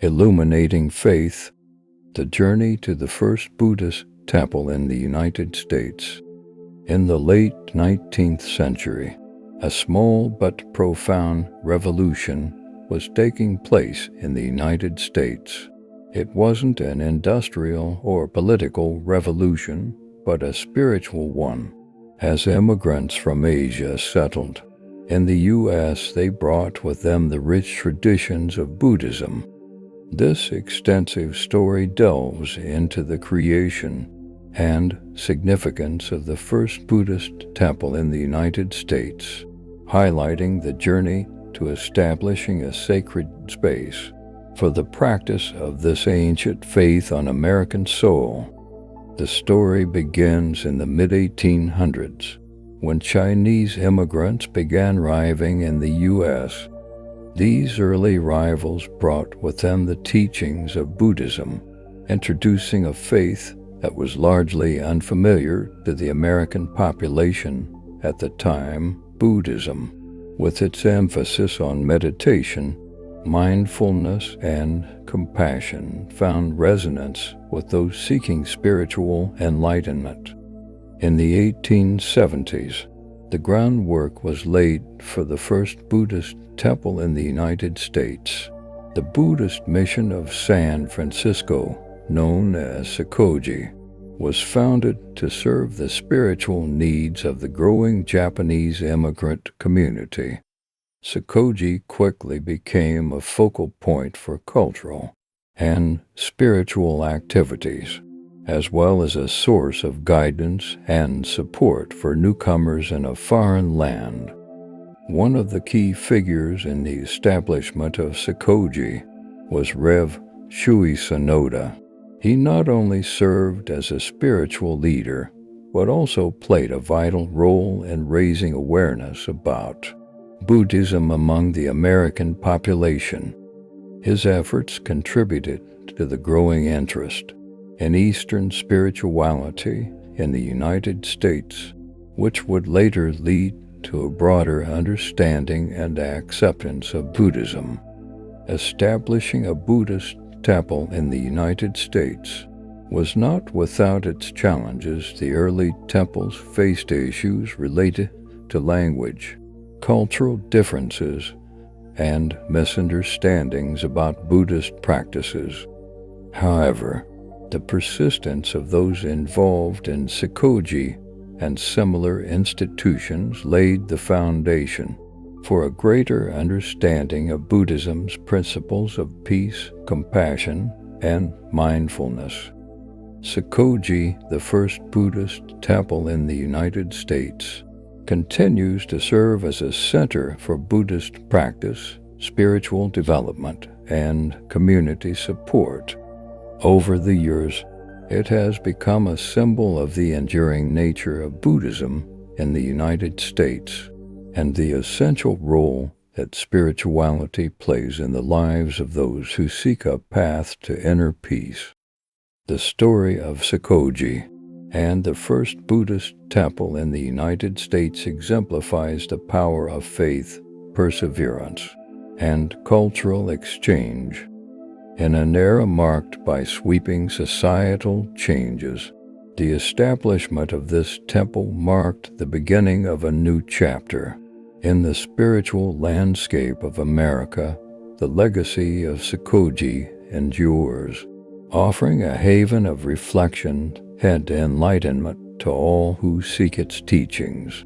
Illuminating Faith, the journey to the first Buddhist temple in the United States. In the late 19th century, a small but profound revolution was taking place in the United States. It wasn't an industrial or political revolution, but a spiritual one. As immigrants from Asia settled in the U.S., they brought with them the rich traditions of Buddhism. This extensive story delves into the creation and significance of the first Buddhist temple in the United States, highlighting the journey to establishing a sacred space for the practice of this ancient faith on American soil. The story begins in the mid-1800s, when Chinese immigrants began arriving in the U.S. These early arrivals brought with them the teachings of Buddhism, introducing a faith that was largely unfamiliar to the American population at the time. Buddhism, with its emphasis on meditation, mindfulness, and compassion, found resonance with those seeking spiritual enlightenment. In the 1870s, the groundwork was laid for the first Buddhist temple in the United States. The Buddhist mission of San Francisco, known as Sokoji, was founded to serve the spiritual needs of the growing Japanese immigrant community. Sokoji quickly became a focal point for cultural and spiritual activities, as well as a source of guidance and support for newcomers in a foreign land. One of the key figures in the establishment of Sokoji was Rev. Shui Sonoda. He not only served as a spiritual leader, but also played a vital role in raising awareness about Buddhism among the American population. His efforts contributed to the growing interest in Eastern spirituality in the United States, which would later lead to a broader understanding and acceptance of Buddhism. Establishing a Buddhist temple in the United States was not without its challenges. The early temples faced issues related to language, cultural differences, and misunderstandings about Buddhist practices. However, the persistence of those involved in Sokoji and similar institutions laid the foundation for a greater understanding of Buddhism's principles of peace, compassion, and mindfulness. Sokoji, the first Buddhist temple in the United States, continues to serve as a center for Buddhist practice, spiritual development, and community support. Over the years, it has become a symbol of the enduring nature of Buddhism in the United States and the essential role that spirituality plays in the lives of those who seek a path to inner peace. The story of Sokoji and the first Buddhist temple in the United States exemplifies the power of faith, perseverance, and cultural exchange. In an era marked by sweeping societal changes, the establishment of this temple marked the beginning of a new chapter in the spiritual landscape of America. The legacy of Sokoji endures, offering a haven of reflection and enlightenment to all who seek its teachings.